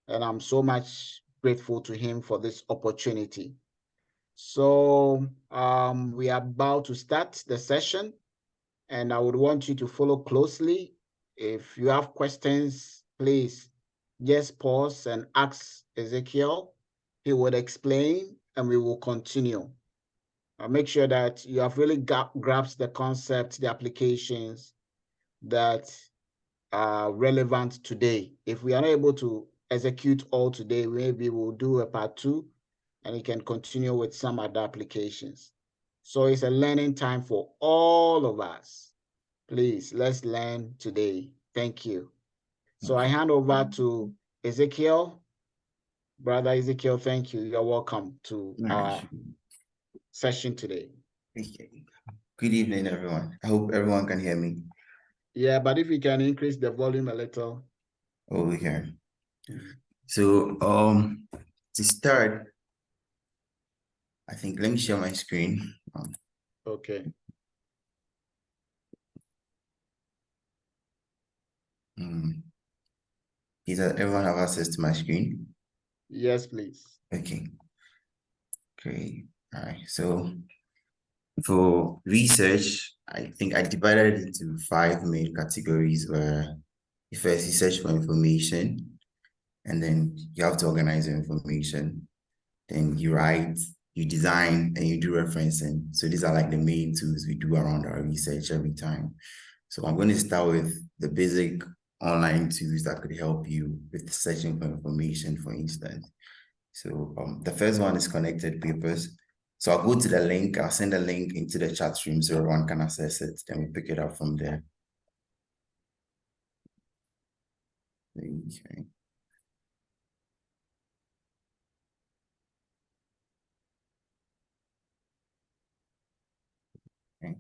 and I'm so much grateful to him for this opportunity. So we are about to start the session, and I would want you to follow closely. If you have questions, please just pause and ask Ezekiel. He would explain, and we will continue. Make sure that you have really grasped the concept, the applications that are relevant today. If we are not able to execute all today, maybe we'll do a part 2, and you can continue with some other applications. So it's a learning time for all of us. Please, let's learn today. Thank you. So I hand over to Ezekiel. Brother Ezekiel, thank you. You're welcome to our session today. Okay. Good evening, everyone. I hope everyone can hear me. Yeah, but if we can increase the volume a little. Oh, we can. So, to start, I think, let me share my screen. Okay. Does everyone have access to my screen? Yes, please. Okay. Great. All right. So, for research, I think I divided it into 5 main categories where first you search for information, and then you have to organize your information. Then you write, you design, and you do referencing. So these are like the main tools we do around our research every time. So I'm going to start with the basic online tools that could help you with searching for information, for instance. So the first one is connected papers. So I'll go to the link, I'll send a link into the chat room so everyone can access it, then we pick it up from there. Okay. Okay.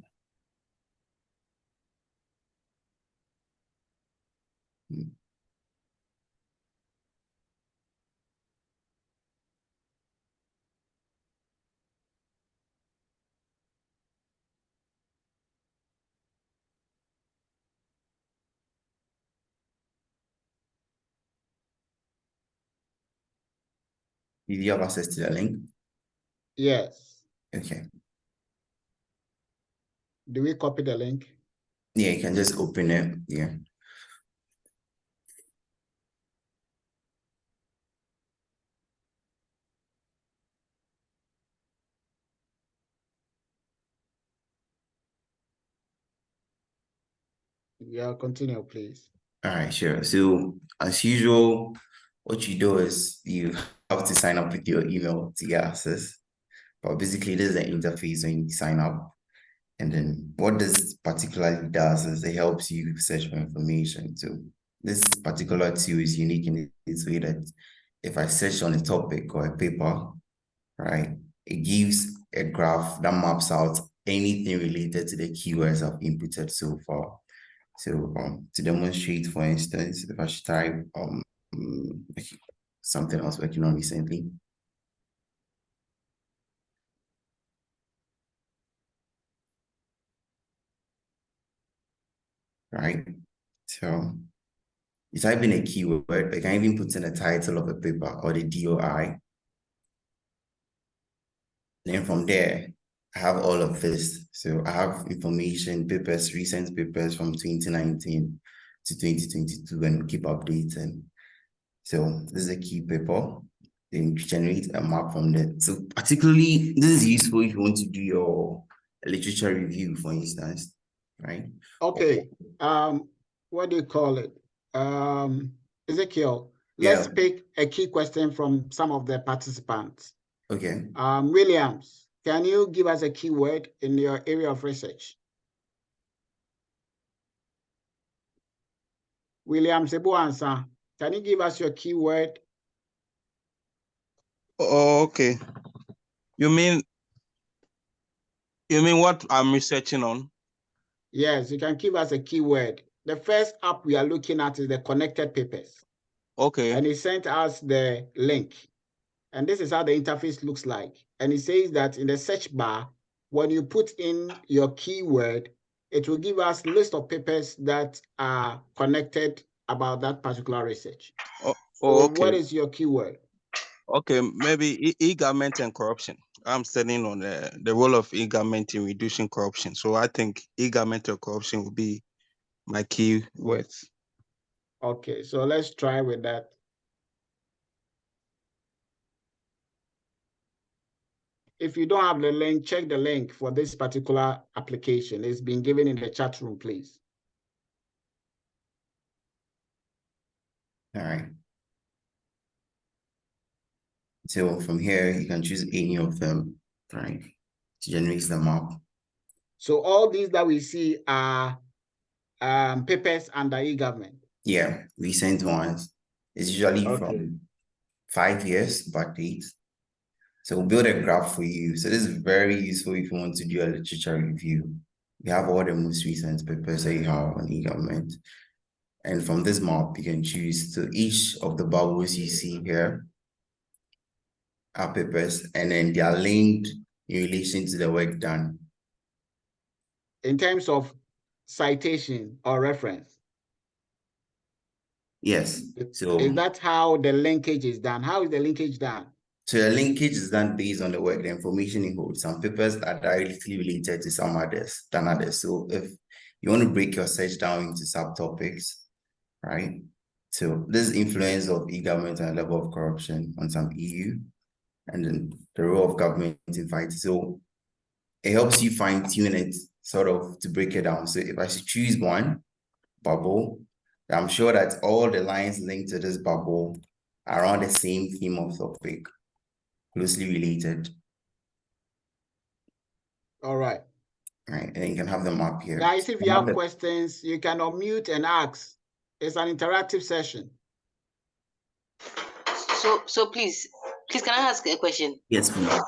Did you have access to the link? Yes. Okay. Do we copy the link? Yeah, you can just open it. Yeah. Yeah, continue, please. All right, sure. So as usual, what you do is you have to sign up with your email to get access. But basically, this is the interface when you sign up. And then what this particularly does is it helps you search for information. So this particular tool is unique in its way that if I search on a topic or a paper, right, it gives a graph that maps out anything related to the keywords I've inputted so far. So to demonstrate, for instance, if I should type something I was working on recently. Right. So you type in a keyword, I can even put in the title of a paper or the DOI. Then from there, I have all of this. So I have information, papers, recent papers from 2019 to 2022, and keep updating. So this is a key paper. Then you generate a map from there. So particularly, this is useful if you want to do your literature review, for instance, right? Okay. What do you call it? Ezekiel, let's Yeah. pick a key question from some of the participants. Okay. Williams, can you give us a keyword in your area of research? Williams Ebuansa, can you give us your keyword? Oh, okay. You mean what I'm researching on? Yes, you can give us a keyword. The first app we are looking at is the connected papers. Okay. And he sent us the link. And this is how the interface looks like. And it says that in the search bar, when you put in your keyword, it will give us a list of papers that are connected about that particular research. Oh, So what okay. is your keyword? Okay, maybe e-government and corruption. I'm studying on the role of e-government in reducing corruption. So I think e-government and corruption will be my key words. Okay, so let's try with that. If you don't have the link, check the link for this particular application. It's been given in the chat room, please. All right. So from here, you can choose any of them, right, to generate the map. So all these that we see are papers under e-government. Yeah, recent ones. It's usually Okay. from 5 years back date. So we'll build a graph for you. So this is very useful if you want to do a literature review. We have all the most recent papers that you have on e-government. And from this map, you can choose to each of the bubbles you see here are papers, and then they are linked in relation to the work done. In terms of citation or reference? Yes. So is that how the linkage is done? How is the linkage done? So the linkage is done based on the work, the information it holds. Some papers are directly related to some others than others. So if you want to break your search down into subtopics, right? So this influence of e-government and level of corruption on some EU, and then the role of government in fighting. So it helps you fine-tune it sort of to break it down. So if I should choose one bubble, I'm sure that all the lines linked to this bubble are around the same theme of topic, closely related. All right. Right, and you can have them up here. Guys, if you have questions, you can unmute and ask. It's an interactive session. So please, can I ask a question? Yes, please.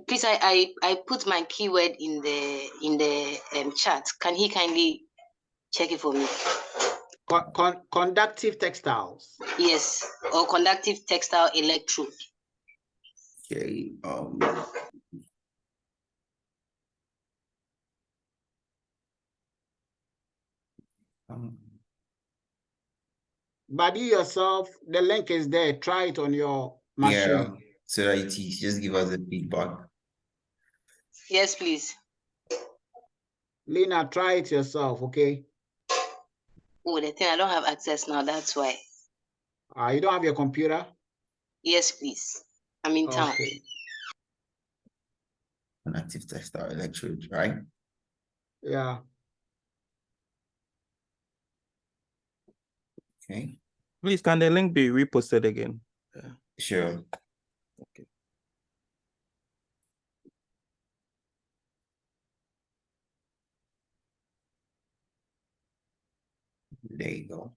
Please, I put my keyword in the chat. Can he kindly check it for me? Conductive textiles. Yes, or conductive textile electrode. Okay. But you yourself, the link is there. Try it on your machine. Yeah, so that just give us a feedback. Yes, please. Lena, try it yourself, okay? Oh, the thing, I don't have access now, that's why. You don't have your computer? Yes, please. I'm in town. Okay. Conductive textile electrode, right? Yeah. Okay. Please, can the link be reposted again? Yeah. Sure. Okay. There you go.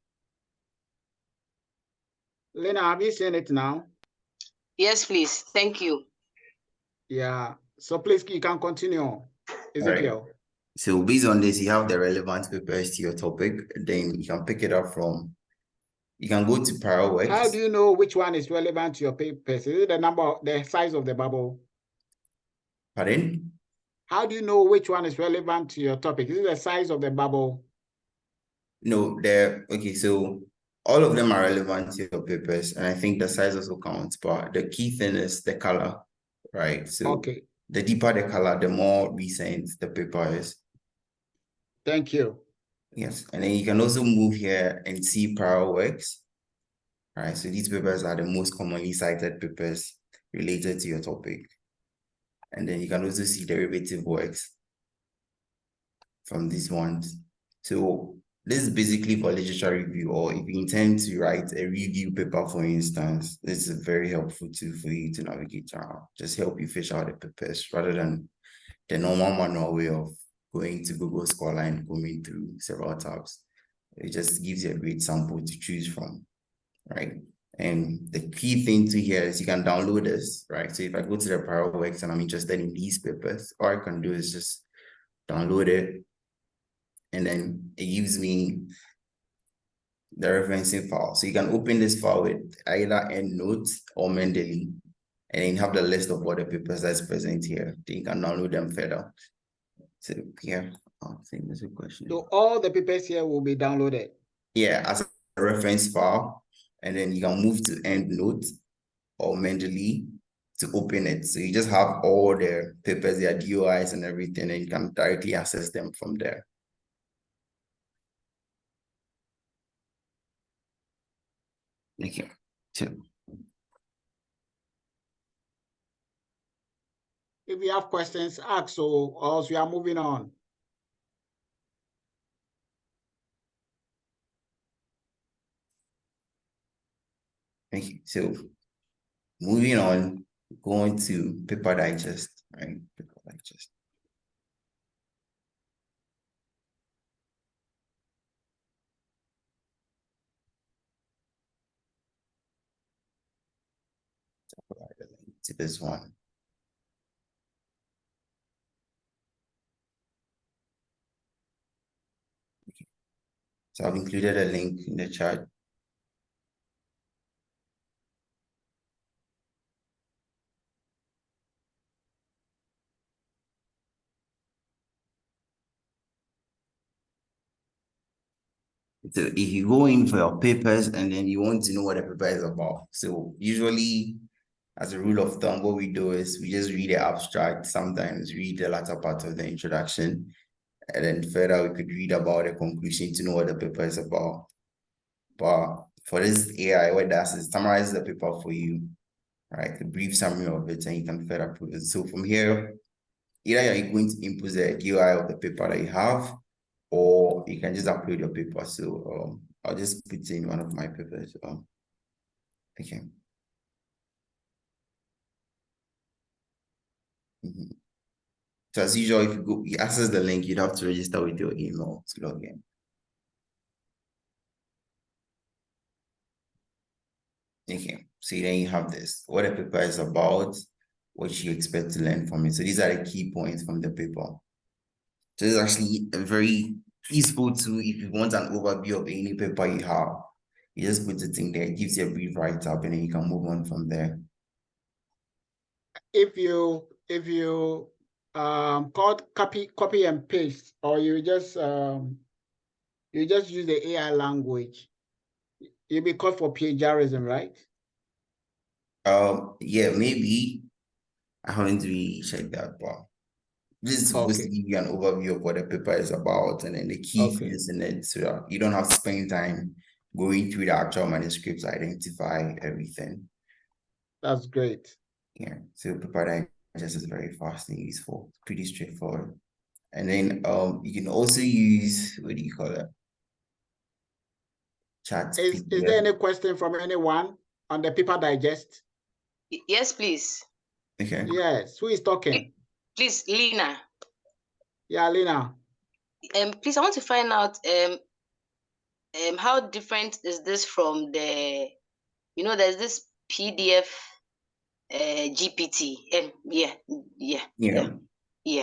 Lena, have you seen it now? Yes, please. Thank you. Yeah. So please, you can continue. Ezekiel. Right. So based on this, you have the relevant papers to your topic. Then you can pick it up from, you can go to prior works. How do you know which one is relevant to your papers? Is it the size of the bubble? Pardon? How do you know which one is relevant to your topic? Is it the size of the bubble? No, okay, so all of them are relevant to your papers, and I think the size also counts, but the key thing is the color, right? So okay. The deeper the color, the more recent the paper is. Thank you. Yes, and then you can also move here and see prior works, right? So these papers are the most commonly cited papers related to your topic. And then you can also see derivative works from these ones. So this is basically for literature review, or if you intend to write a review paper, for instance, this is very helpful tool for you to navigate around. Just help you fish out the papers rather than the normal manual way of going to Google Scholar and going through several tabs. It just gives you a great sample to choose from, right? And the key thing to here is you can download this, right? So if I go to the prior works and I'm interested in these papers, all I can do is just download it, and then it gives me the referencing file. So you can open this file with either EndNote or Mendeley, and then you have the list of all the papers that's present here. Then you can download them further. So here, I think there's a question. So all the papers here will be downloaded? Yeah, as a reference file, and then you can move to EndNote or Mendeley to open it. So you just have all the papers, their DOIs and everything, and you can directly access them from there. Okay. So If you have questions, ask, so or else we are moving on. okay, so moving on, going to paper digest, right? Paper digest. So I'll provide a link to this one. Okay. So I've included a link in the chat. So if you go in for your papers and then you want to know what the paper is about, so usually, as a rule of thumb, what we do is we just read the abstract, sometimes read the latter part of the introduction, and then further we could read about the conclusion to know what the paper is about. But for this AI, what it does is summarize the paper for you, right? A brief summary of it, and you can further prove it. So from here, either you're going to input the DOI of the paper that you have, or you can just upload your paper. So I'll just put in one of my papers. Okay. So as usual, if you access the link, you'd have to register with your email to log in. Okay, so then you have this, what the paper is about, what you expect to learn from it. So these are the key points from the paper. So it's actually a very useful tool if you want an overview of any paper you have. You just put it in there, it gives you a brief write-up, and then you can move on from there. If you copy and paste, or you just use the AI language, you'll be caught for plagiarism, right? Yeah, maybe. I haven't really checked that, but this is supposed to Okay. give you an overview of what the paper is about and then the key things in it, so that you don't have to spend time going through the actual manuscript to identify everything. That's great. Yeah, so paper digest is very fast and useful, pretty straightforward. And then you can also use, what do you call it? Chat Is PDF. there any question from anyone on the paper digest? Yes, please. Okay. Yes, who is talking? Please, Lina. Yeah, Lina. Please, I want to find out how different is this from the, there's this PDF GPT. Yeah.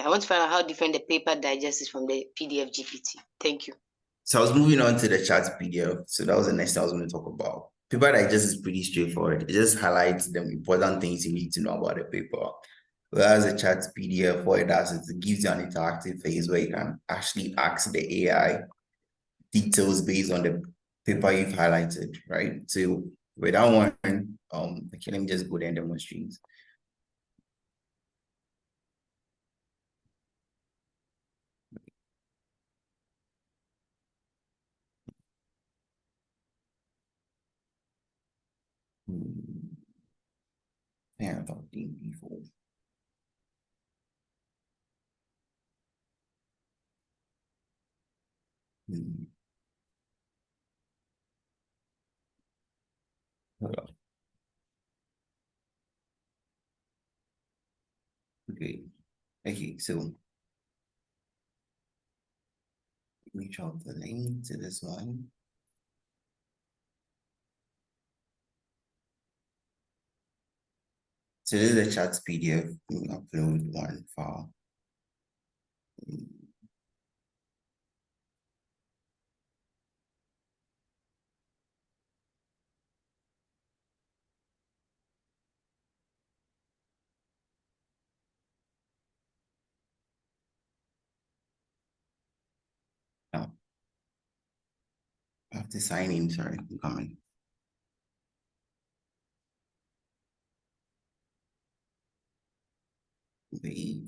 I want to find out how different the paper digest is from the PDF GPT. Thank you. So I was moving on to the chat PDF. So that was the next thing I was going to talk about. Paper digest is pretty straightforward. It just highlights the important things you need to know about the paper. Whereas a chat PDF, what it does is it gives you an interactive phase where you can actually ask the AI details based on the paper you've highlighted, right? So with that one, okay, let me just go there and demonstrate. Yeah, I thought before. Okay, so let me drop the link to this one. So this is the chat PDF. We upload one file. I have to sign in, sorry, I'm coming. Wait.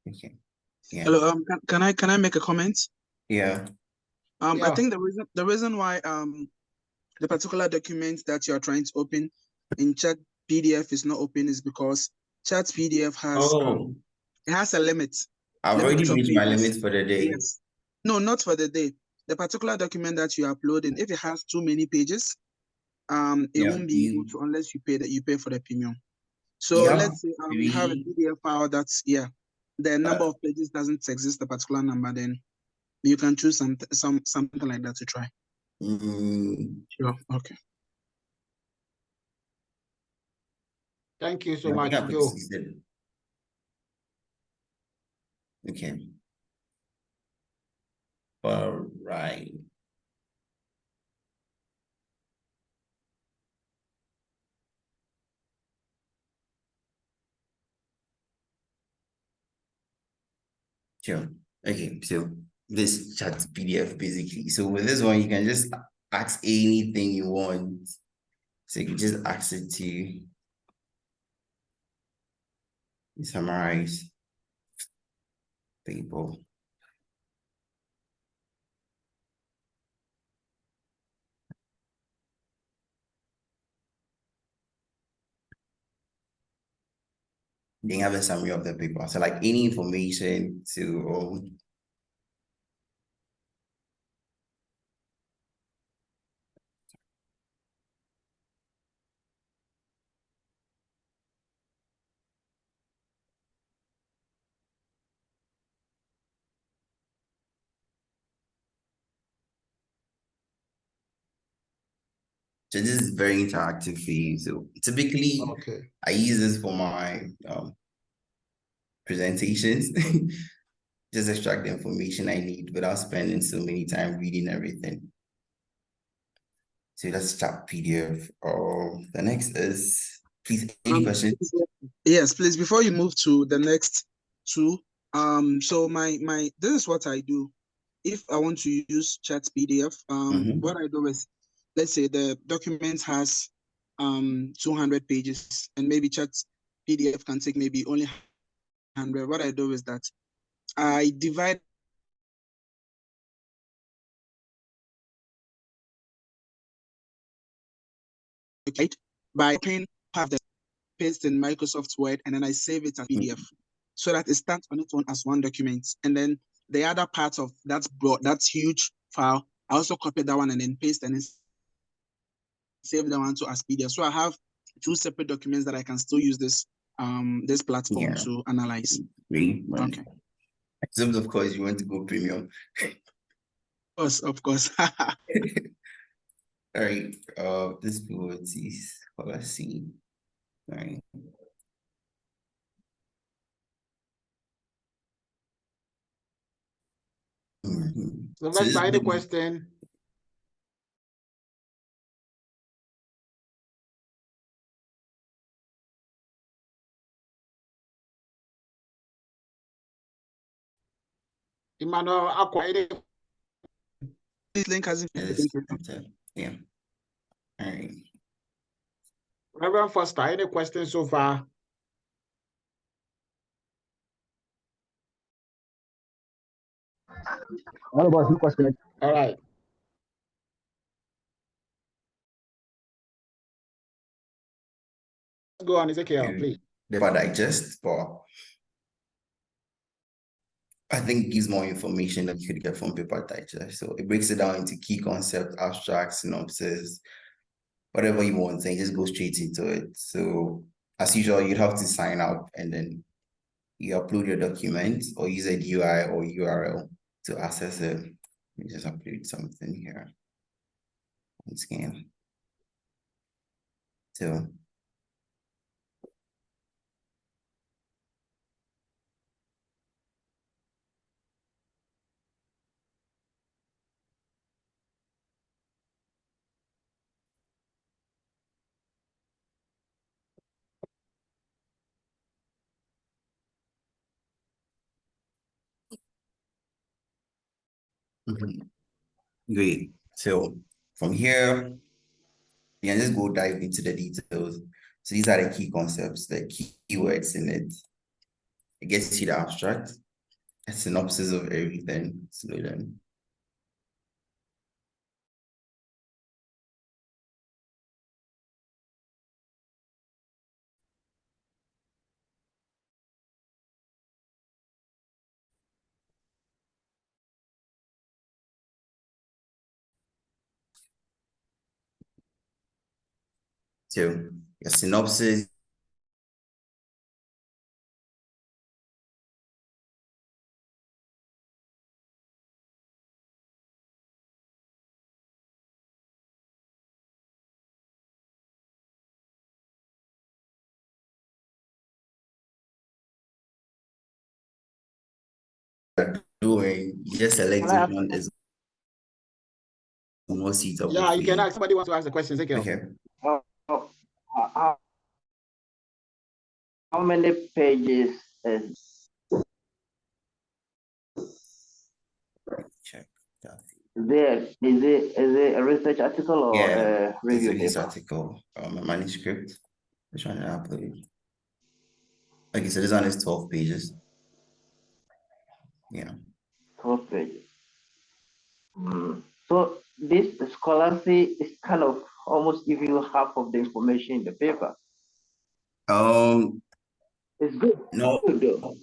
Okay. Yeah. Hello. Can I make a comment? Yeah. I Yeah. think the reason why the particular document that you are trying to open in chat PDF is not open is because chat PDF has it has a limit. I've already Limit of reached my pages. limit for the day. Yes. No, not for the day. The particular document that you are uploading, if it has too many pages, it won't be able to unless you pay for the premium. So let's say you have a PDF file that's the number of pages doesn't exist a particular number, then you can choose something like that to try. Sure. Okay. Thank you so I much, think I put Joe. 67. Okay. All right. Sure. Okay, so this chat PDF basically. So with this one, you can just ask anything you want. So you can just ask it to summarize people. They have a summary of the paper. So like any information to so this is very interactive for you. So typically I use this for my presentations. Just extract the information I need without spending so many time reading everything. So let's chat PDF. The next is, please, any questions? Yes, please, before you move to the next two, so this is what I do. If I want to use chat PDF, what I do is, let's say the document has 200 pages and maybe chat PDF can take maybe only 100. What I do is that I divide by copying part of the paste in Microsoft Word, and then I save it as PDF so that it stands on its own as one document. And then the other part of that huge file, I also copy that one and then paste and then save that one to as PDF. So I have two separate documents that I can still use this platform to analyze. Okay. Except of course you want to go premium. Of course. All right. This is let's see. All right. So let's try the question. Emmanuel, this link hasn't been yeah. All right. Reverend Foster, any questions so far? All about no question. All right. Let's go on, Ezekiel, please. The digest, but I think it gives more information that you could get from paper digest. So it breaks it down into key concepts, abstracts, synopsis, whatever you want, and just go straight into it. So as usual, you'd have to sign up and then you upload your document or use a UI or URL to access it. Let me just upload something here. Once again. So Great. So from here, we can just go dive into the details. So these are the key concepts, the keywords in it. It gets you the abstract, a synopsis of everything. Slow down. So your synopsis, doing, you just select which one is more suitable Yeah, for you can you. ask. Somebody wants to ask the question. Ezekiel. Okay. How many pages is Check that. there? Is it a research article or Yeah, a it's review a research paper? article, a manuscript. Which one did I upload? Okay, so this one is 12 pages. Yeah. 12 pages. So this scholarship is kind of almost give you half of the information in the paper. It's good. No, Good though.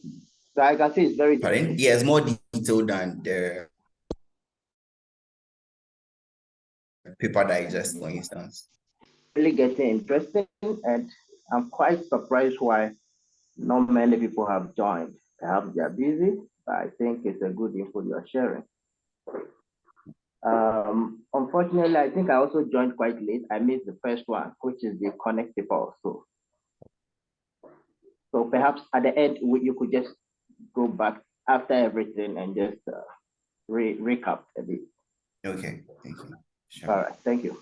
So I can see it's very pardon? Yeah, it's more detailed than the paper digest, for instance. really getting interesting, and I'm quite surprised why not many people have joined. Perhaps they are busy, but I think it's a good info you're sharing. Unfortunately, I think I also joined quite late. I missed the first one, which is the connectable. So perhaps at the end, you could just go back after everything and just recap a bit. Okay, thank you. Sure. All right, thank you.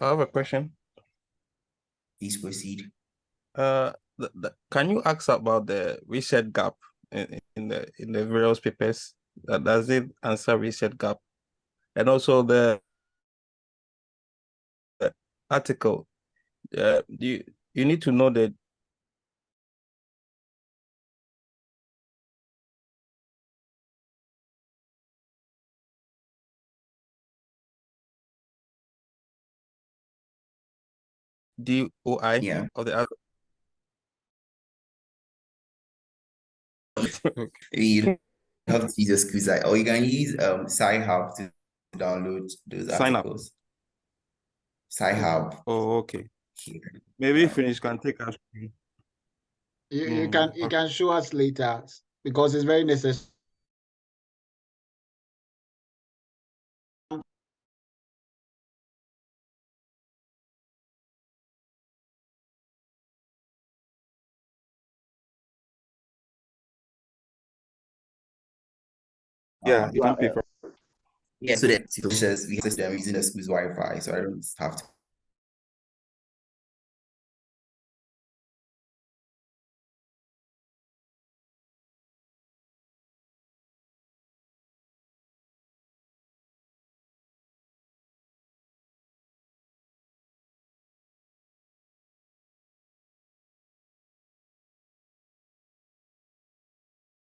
I have a question. Please proceed. Can you ask about the research gap in the various papers? Does it answer research gap? And also the article. You need to know the DOI Yeah. of the You have to use a school site, or you can use Sci-Hub to download those Sign up. articles. Sci-Hub. Oh, okay. Here. Maybe finish can take us. You can show us later because it's very necessary. Yeah, you can pay for. Yeah, so that says we have them using the school's Wi-Fi, so I don't have to.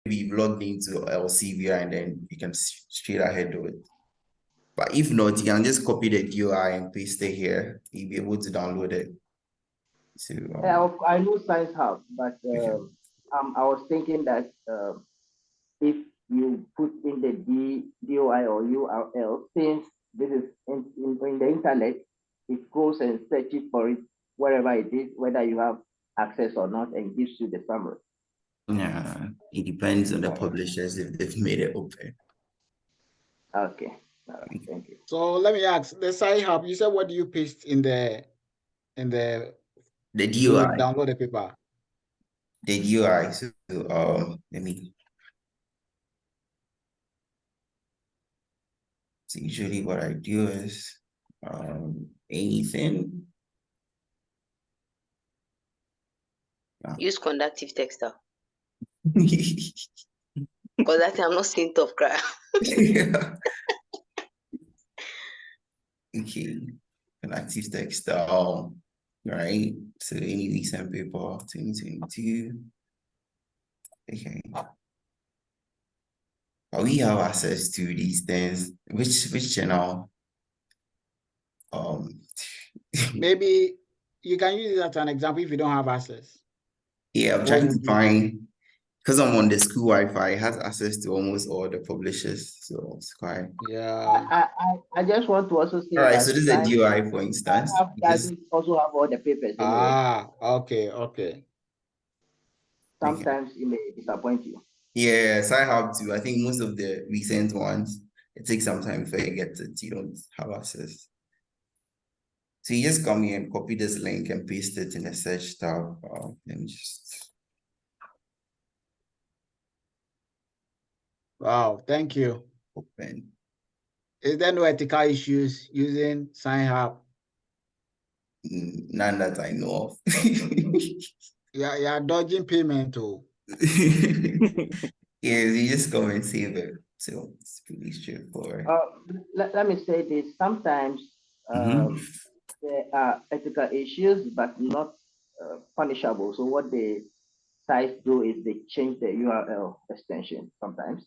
Be logged into LCVR and then you can straight ahead do it. But if not, you can just copy the DOI and paste it here. You'll be able to download it. So I know Science Hub, but okay. I was thinking that if you put in the DOI or URL, since this is in the internet, it goes and searches for it wherever it is, whether you have access or not, and gives you the summary. Yeah, it depends on the publishers if they've made it open. Okay, all right, thank you. So let me ask the Sci-Hub. You said what do you paste in the The to DOI. download the paper? The DOI. So let me. So usually what I do is anything. Use conductive textile. Because that I'm not seeing top cry. Yeah. Okay. Collective textile, right? So any recent paper, 2022. Okay. But we have access to these things. Which channel? Maybe you can use it as an example if you don't have access. Yeah, I'm trying to find, because I'm on the school Wi-Fi, it has access to almost all the publishers. So it's quite. Yeah. I just want to also say All right, that so this is a GUI, for instance. doesn't also have all the papers anyway. Okay. Sometimes it may disappoint you. Yes, I have to. I think most of the recent ones, it takes some time before you get it. You don't have access. So you just come here and copy this link and paste it in the search tab. Let me just. Wow, thank you. Open. Is there no ethical issues using SignHub? None that I know of. Yeah, dodging payment too. Yeah, you just come and save it. So it's pretty straightforward. Let me say this. Sometimes there are ethical issues, but not punishable. So what the sites do is they change the URL extension sometimes.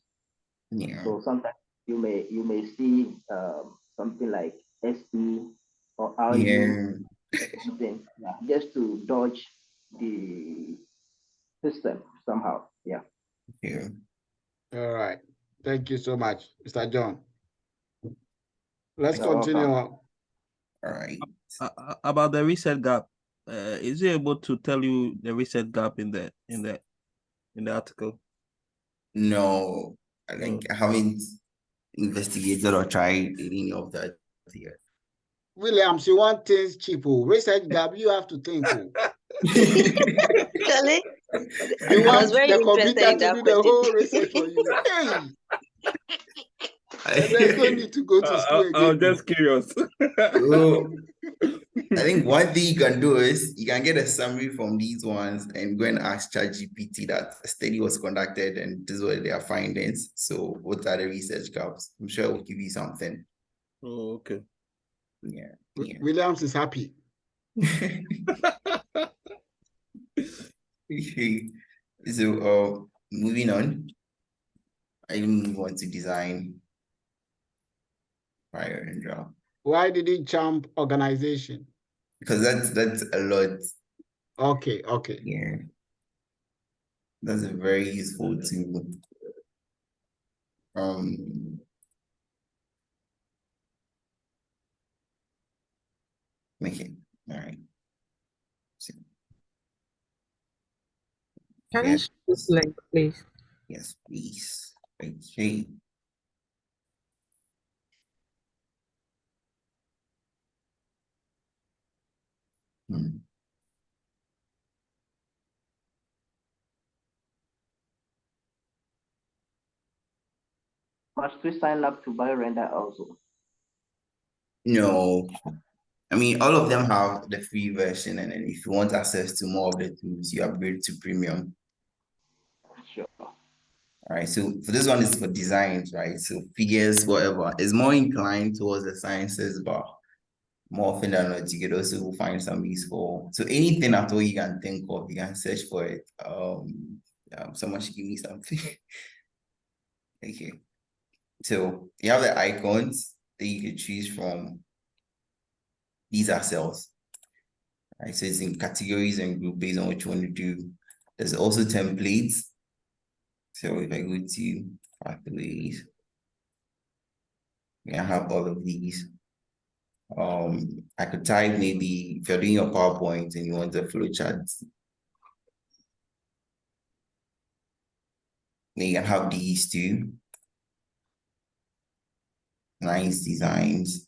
Yeah. So sometimes you may see something like SE or RU, something, just to dodge the system somehow. Yeah. Yeah. All right. Thank you so much, Mr. John. Let's You're continue. welcome. All right. About the reset gap, is it able to tell you the reset gap in the article? No, I think I haven't investigated or tried any of that yet. Williams, you want things cheap? Research gap, you have to think. Charlie, You I want was very the interested computer in to that do the question. whole research for you. Hey! And there's no need to go to school again. I'm just curious. So, I think one thing you can do is you can get a summary from these ones and go and ask ChatGPT that a study was conducted and this is what their findings. So what are the research gaps? I'm sure it will give you something. Oh, okay. Yeah. Williams is happy. Okay. So moving on. I move on to design. Fire and draw. Why did he jump organization? Because that's a lot. Okay. Yeah. That's a very useful tool. Okay. All right. Can you share this link, please? Yes, please. Okay. Must we sign up to buy render also? No. I mean, all of them have the free version, and then if you want access to more of the tools, you upgrade to premium. Sure. All right. So for this one, is for designs, right? So figures, whatever. It's more inclined towards the sciences, but more often than not, you could also find some useful. So anything at all you can think of, you can search for it. Someone should give me something. Okay. So you have the icons that you could choose from. These are cells. Right? So it's in categories and group based on what you want to do. There's also templates. So if I go to pathways, I have all of these. I could type maybe if you're doing your PowerPoint and you want the flow charts, then you can have these too. Nice designs.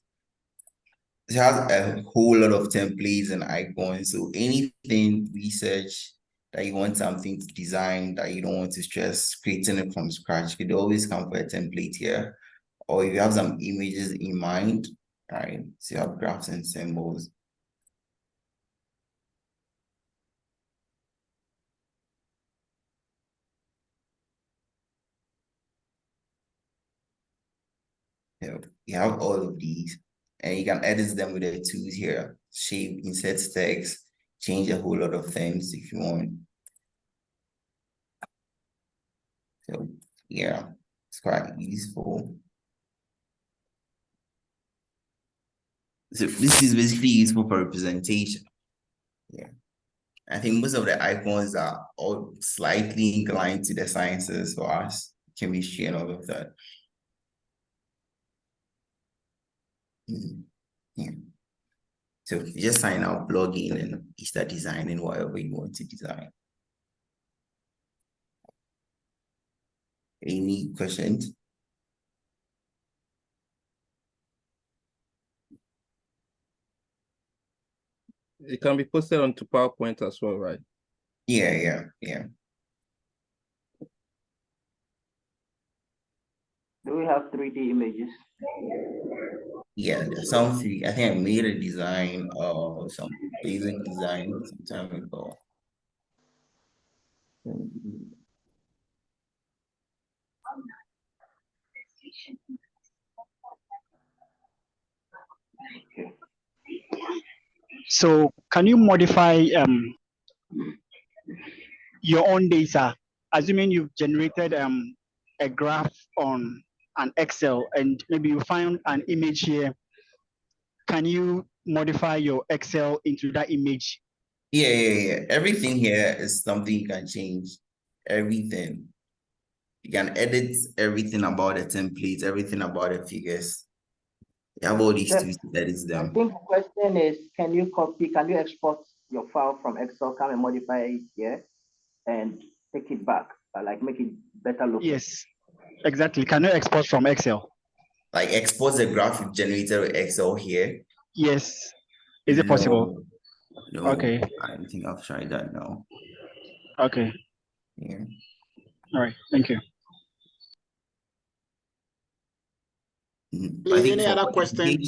It has a whole lot of templates and icons. So anything research that you want something to design that you don't want to stress creating it from scratch, you could always come for a template here. Or if you have some images in mind, right? So you have graphs and symbols. you have all of these, and you can edit them with the tools here. Shape, insert text, change a whole lot of things if you want. So yeah, it's quite useful. So this is basically useful for representation. Yeah. I think most of the icons are all slightly inclined to the sciences for us, chemistry and all of that. Yeah. So you just sign out, log in, and you start designing whatever you want to design. Any questions? It can be posted onto PowerPoint as well, right? Yeah. Do we have 3D images? Yeah, there's some free. I think I made a design or some basic design some time ago. So can you modify your own data? Assuming you've generated a graph on an Excel and maybe you find an image here, can you modify your Excel into that image? Yeah. Everything here is something you can change. Everything. You can edit everything about the templates, everything about the figures. You have all these tools to edit I them. think the question is, can you export your file from Excel, come and modify it here and take it back, like make it better looking? Yes, exactly. Can you export from Excel? Like export the graphic generated with Excel here. Yes. Is it possible? No, okay. I don't think I've tried that now. Okay. Yeah. All right. Thank you. I think Any other question?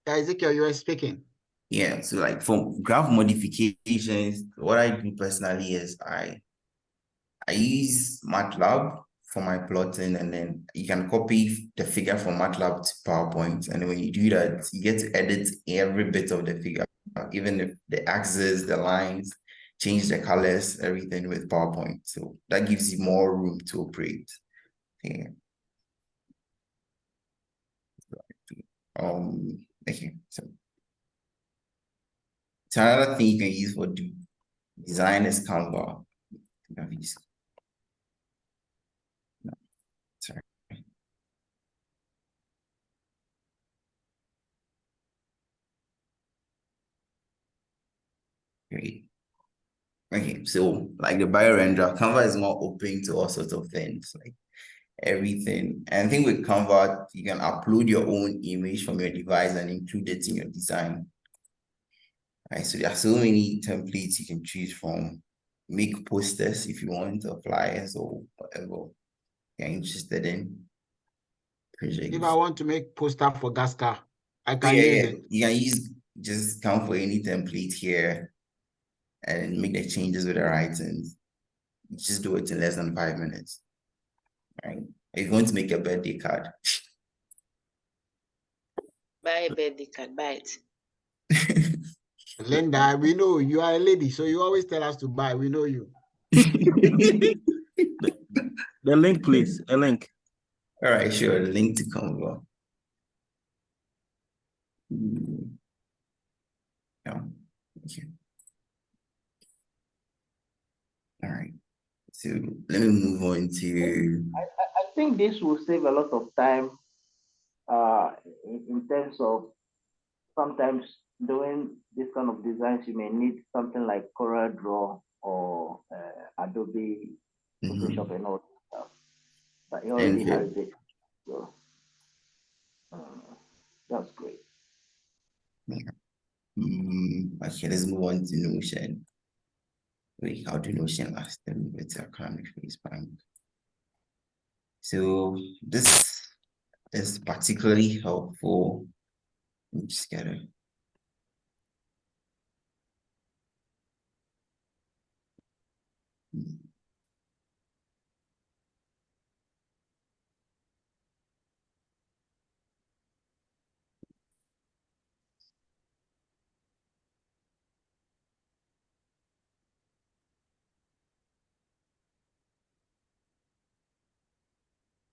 Ezekiel, you are speaking. Yeah, so like for graph modifications, what I do personally is I use MATLAB for my plotting, and then you can copy the figure from MATLAB to PowerPoint. And when you do that, you get to edit every bit of the figure, even if the axes, the lines, change the colors, everything with PowerPoint. So that gives you more room to operate. Yeah. Okay, so another thing you can use for design is Canva. No, sorry. Great. Okay, so like the bio renderer, Canva is more open to all sorts of things, like everything. And I think with Canva, you can upload your own image from your device and include it in your design. Right, so there are so many templates you can choose from. Make posters if you want, or flyers or whatever you're interested in. Projects. If I want to make poster for GHASKA, I can Yeah, use it. you can just come for any template here and make the changes with the writings. Just do it in less than 5 minutes. Right? If you want to make a birthday card. Buy a birthday card, buy it. Linda, we know you are a lady, so you always tell us to buy. We know you. The link, please. A link. All right, sure. The link to Canva. Yeah. Okay. All right. So let me move on to. I think this will save a lot of time in terms of sometimes doing this kind of designs. You may need something like CorelDRAW or Adobe Photoshop and all that stuff. But he already has it. So that's great. Yeah. Okay, let's move on to Notion. Wait, how do Notion last them with economic face bank? So this is particularly helpful. Let me just get it.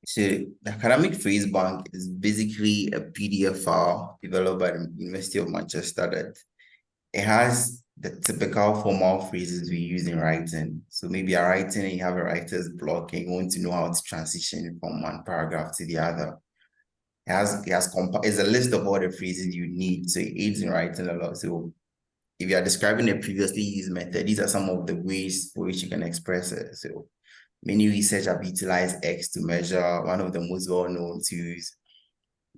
So the academic phrase bank is basically a PDF file developed by the University of Manchester that it has the typical formal phrases we use in writing. So maybe you're writing and you have a writer's block and you want to know how to transition from one paragraph to the other. It's a list of all the phrases you need. So it aids in writing a lot. So if you are describing a previously used method, these are some of the ways for which you can express it. So many research have utilized X to measure, one of the most well-known tools.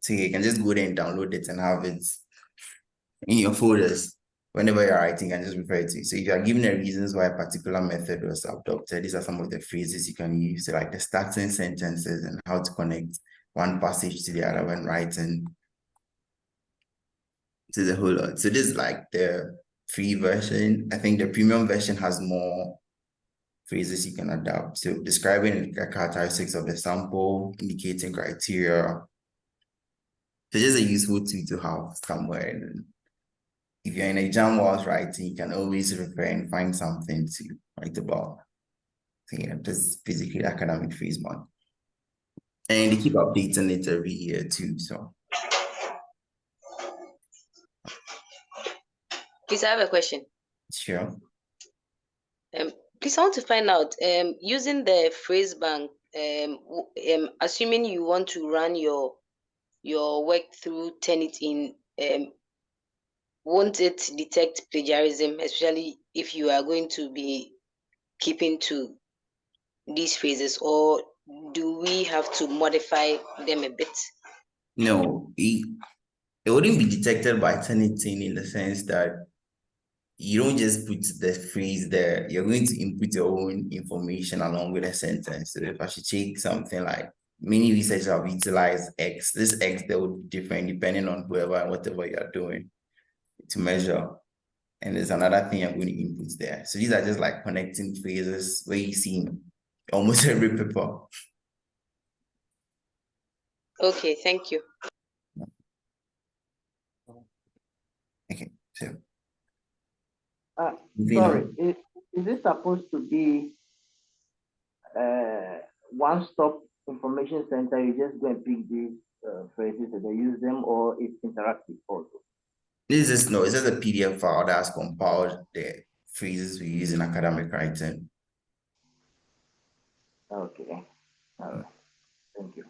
So you can just go there and download it and have it in your folders. Whenever you're writing, and just refer to it. So if you are given the reasons why a particular method was adopted, these are some of the phrases you can use, so like the starting sentences and how to connect one passage to the other when writing to the whole lot. So this is like the free version. I think the premium version has more phrases you can adapt. So describing the characteristics of the sample, indicating criteria. So just a useful tool to have somewhere. And if you're in a jam whilst writing, you can always refer and find something to write about. So yeah, this is basically academic phrase bank. And they keep updating it every year too. So Please, I have a question. sure. Please, I want to find out, using the phrase bank, assuming you want to run your work through Turnitin, won't it detect plagiarism, especially if you are going to be keeping to these phrases, or do we have to modify them a bit? No, it wouldn't be detected by Turnitin in the sense that you don't just put the phrase there, you're going to input your own information along with a sentence. So if I should take something like, many researchers have utilized X, this X that would be different depending on whoever and whatever you're doing to measure. And there's another thing I'm going to input there. So these are just like connecting phrases where you see almost every paper. Okay, thank you. Okay, so. Sorry, is it supposed to be one-stop information center? You just go and pick these phrases and they use them, or it's interactive also? This is no, it's just a PDF file that's compiled the phrases we use in academic writing. Okay, all right, thank you.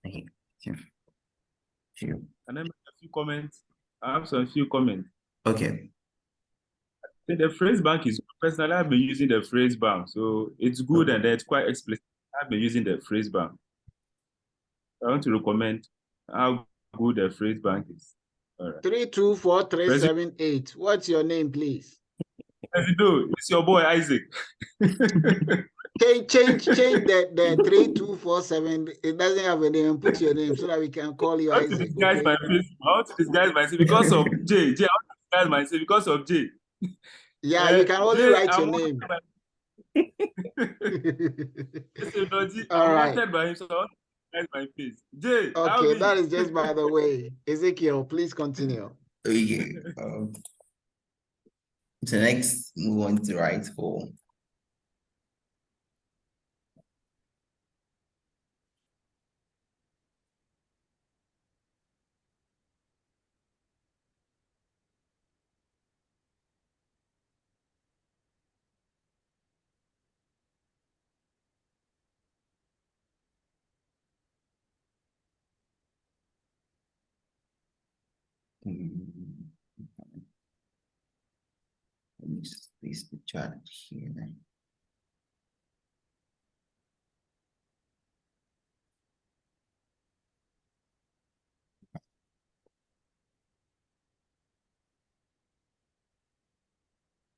Okay, sure. Can I make a few comments? I have some few comments. Okay. I think the phrase bank is, personally, I've been using the phrase bank, so it's good and it's quite explicit. I've been using the phrase bank. I want to recommend how good the phrase bank is. All right. 324378. What's your name, please? It's your boy Isaac. Change the 3247. It doesn't have a name. Put your name so that we can call you Isaac. I want to disguise myself because of J. I want to disguise myself because of J. Yeah, you can only write your name. I'm wanted by him, so I want to disguise my face. J. Okay, that is just by the way. Ezekiel, please continue. Okay. So next, move on to write for. Let me just place the chart here.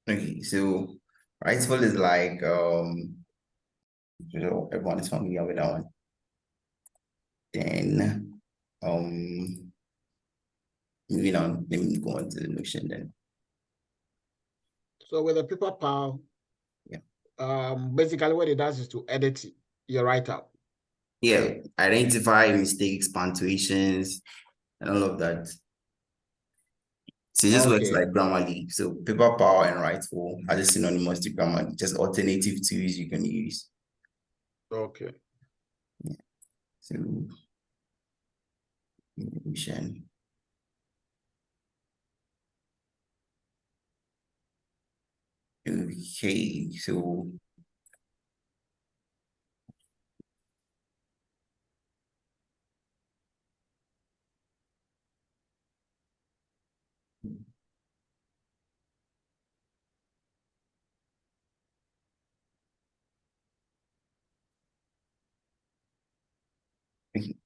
Okay, so writeful is like so everyone is familiar with that one. Then moving on, let me go on to the notion then. So with the paper pal, yeah. Basically what it does is to edit your write-up. Yeah, identify mistakes, punctuations, and all of that. So it just works like Grammarly. So paper power and writeful are just synonymous to Grammarly, just alternative tools you can use. Okay. So Notion. Okay, so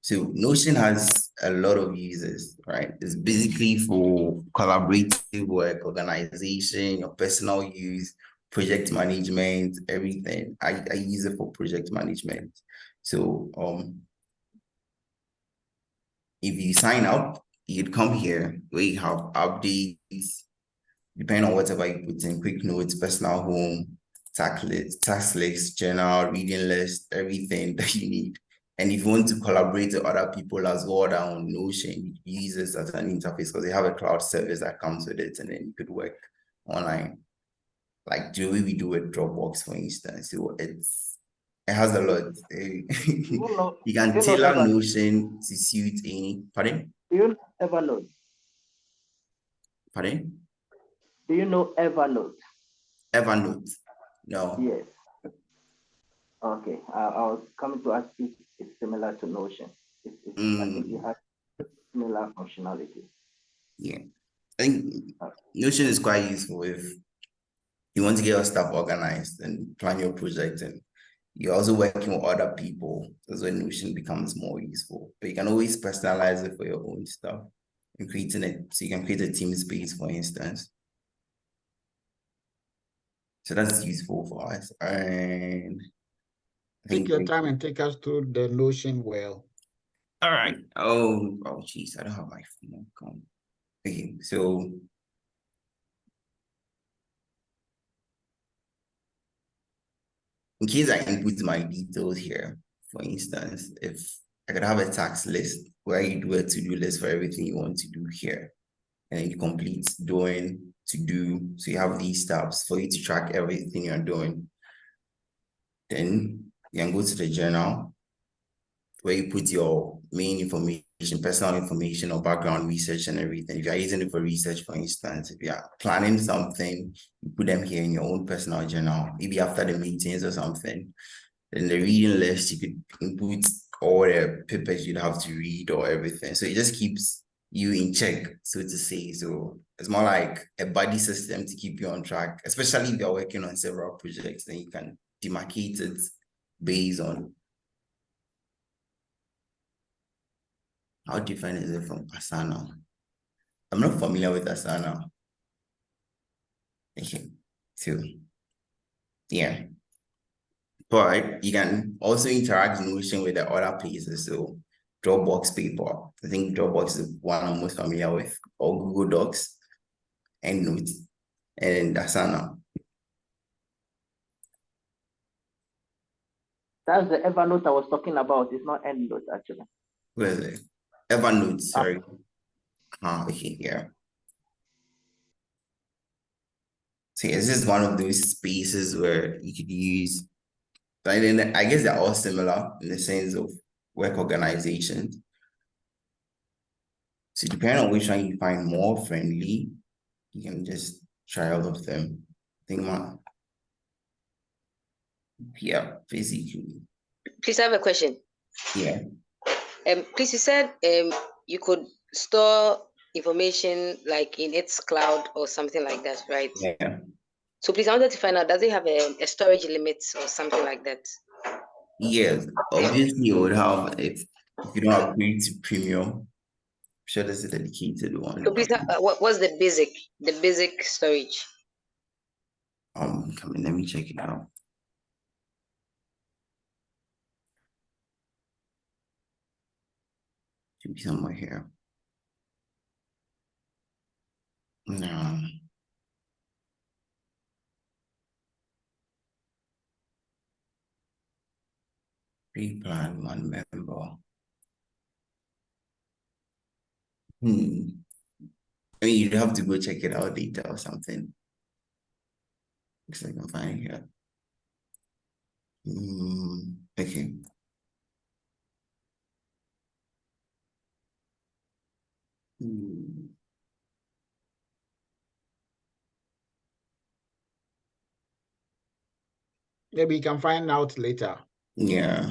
so Notion has a lot of users, right? It's basically for collaborative work, organization, your personal use, project management, everything. I use it for project management. So if you sign up, you'd come here where you have updates, depending on whatever you put in, quick notes, personal home, task list, journal, reading list, everything that you need. And if you want to collaborate with other people as well on Notion, you use this as an interface because they have a cloud service that comes with it, and then you could work online. Like the way we do with Dropbox, for instance. So it has a lot. You can tailor Notion to suit any. Pardon? Do you know Evernote? Pardon? Do you know Evernote? Evernote. No. Yes. Okay. I was coming to ask if it's similar to Notion. I think it has similar functionality. Yeah. I think Notion is quite useful if you want to get your stuff organized and plan your project, and you're also working with other people. That's when Notion becomes more useful. But you can always personalize it for your own stuff and creating it. So you can create a team space, for instance. So that's useful for us. And take your time and take us through the Notion well. All right. Oh, geez, I don't have my phone. Okay, so in case I input my details here, for instance, if I could have a task list where you do a to-do list for everything you want to do here, and then you complete doing, to do. So you have these tabs for you to track everything you're doing. Then you can go to the journal where you put your main information, personal information or background research and everything. If you're using it for research, for instance, if you're planning something, you put them here in your own personal journal, maybe after the meetings or something. Then the reading list, you could input all the papers you'd have to read or everything. So it just keeps you in check, so to say. So it's more like a buddy system to keep you on track, especially if you're working on several projects, then you can demarcate it based on how different is it from Asana. I'm not familiar with Asana. Okay, so yeah. But you can also interact Notion with the other places. So Dropbox paper. I think Dropbox is one I'm most familiar with, or Google Docs, EndNote, and Asana. That's the Evernote I was talking about. It's not EndNote, actually. Where is it? Evernote, sorry. Okay, yeah. So this is one of those spaces where you could use, I guess they're all similar in the sense of work organization. So depending on which one you find more friendly, you can just try all of them. Think about, yeah, basically. Please, I have a question. Yeah. Please, you said you could store information like in its cloud or something like that, right? Yeah. So please, I wanted to find out, does it have a storage limit or something like that? Yes, obviously you would have, if you don't upgrade to premium, I'm sure there's a dedicated one. So please, what's the basic storage? Come in, let me check it out. Should be somewhere here. No. Pre-plan one member. I mean, you'd have to go check it out later or something. Looks like I'm finding here. Okay. Maybe you can find out later. Yeah.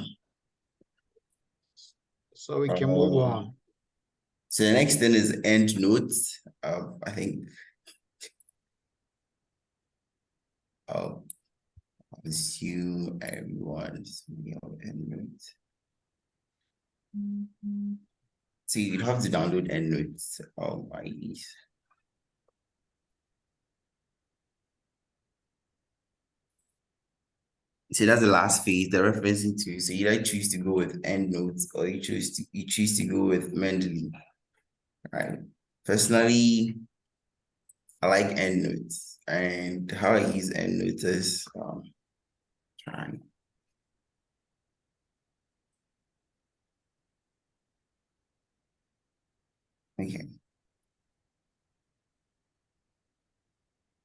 So we can move on. So the next thing is end notes. I think I'll assume everyone's end notes. So you'd have to download end notes IDs. So that's the last phase they're referencing to. So you either choose to go with end notes or you choose to go with Mendeley. Right. Personally, I like end notes, and how I use end notes is trying. Okay.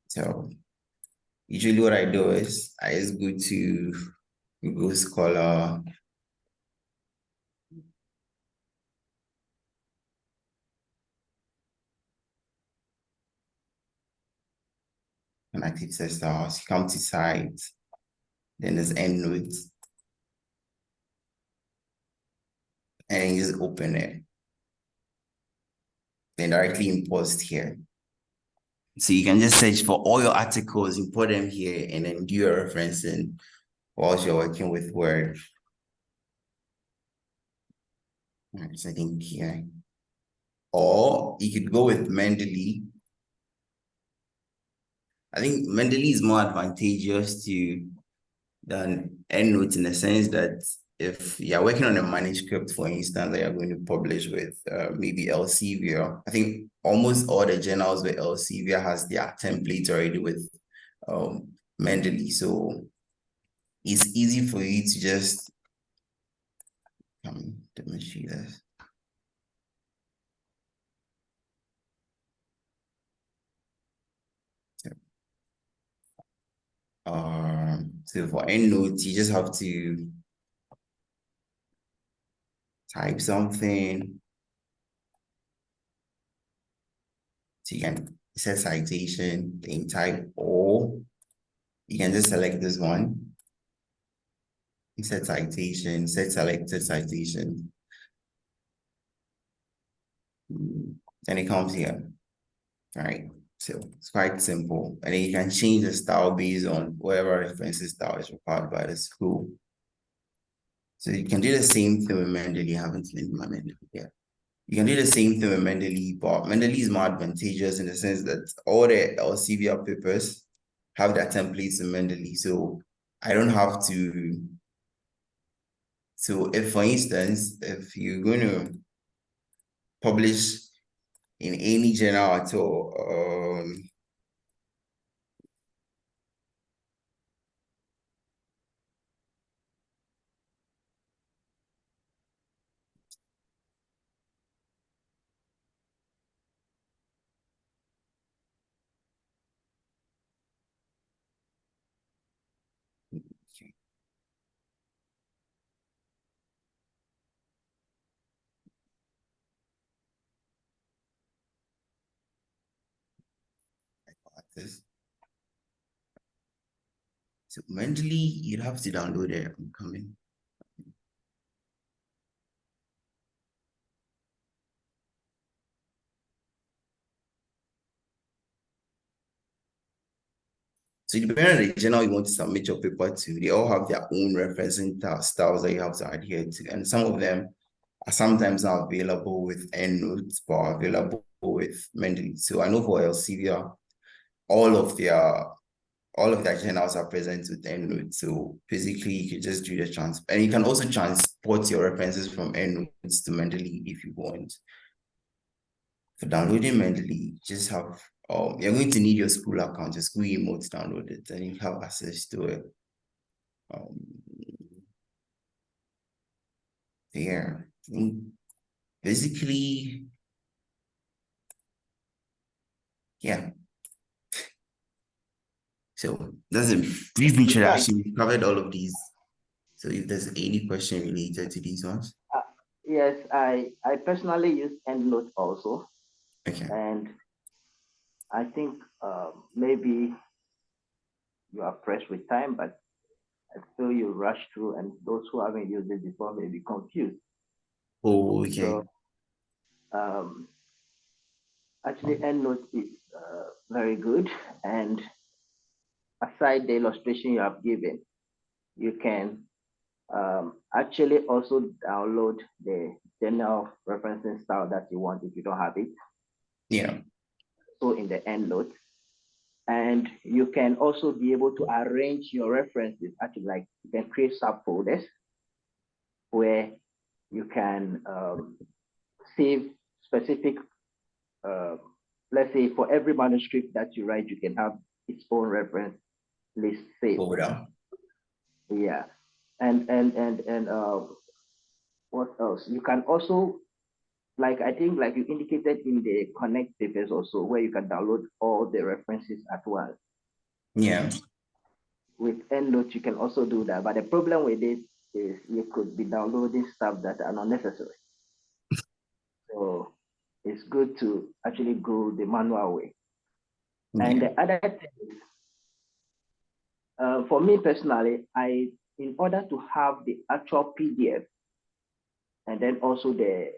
So usually what I do is I just go to Google Scholar. And active testers, you come to site, then there's endnotes, and you just open it. Then directly import here. So you can just search for all your articles, import them here, and then do your referencing whilst you're working with Word. So I think here. Or you could go with Mendeley. I think Mendeley is more advantageous than EndNote in the sense that if you're working on a manuscript, for instance, that you're going to publish with maybe Elsevier, I think almost all the journals with Elsevier has their template already with Mendeley. So it's easy for you to just demonstrate this. So for EndNote, you just have to type something. So you can set citation, then type, or you can just select this one. Set citation, set selected citation. And it comes here. All right. So it's quite simple. And then you can change the style based on whatever references style is required by the school. So you can do the same thing with Mendeley. I haven't linked my Mendeley yet. You can do the same thing with Mendeley, but Mendeley is more advantageous in the sense that all the Elsevier papers have their templates in Mendeley. So I don't have to. So if, for instance, if you're going to publish in any journal at all, this. So Mendeley, you'd have to download it. I'm coming. So depending on the journal you want to submit your paper to, they all have their own referencing styles that you have to adhere to. And some of them are sometimes not available with EndNotes, but are available with Mendeley. So I know for Elsevier, all of their journals are present with EndNotes. So basically you can just do the transfer. And you can also transport your references from EndNotes to Mendeley if you want. For downloading Mendeley, just have you're going to need your school account, your school email to download it, and you have access to it. There. Basically, yeah. So that's a brief introduction. We covered all of these. So if there's any question related to these ones. Yes, I personally use EndNote also, Okay. and I think maybe you are pressed with time, but I feel you rush through, and those who haven't used it before may be confused. Oh, okay. So actually, EndNote is very good, and aside the illustration you have given, you can actually also download the general referencing style that you want if you don't have it. Yeah. So in the EndNote, and you can also be able to arrange your references. Actually, like you can create subfolders where you can save specific, let's say for every manuscript that you write, you can have its own reference list saved. Folder. Yeah, and what else? You can also, like I think, like you indicated in the Connect papers also, where you can download all the references at once. Yeah. With EndNote, you can also do that, but the problem with it is you could be downloading stuff that are not necessary. So it's good to actually go the manual way. Yeah. And the other thing is, for me personally, in order to have the actual PDF and then also the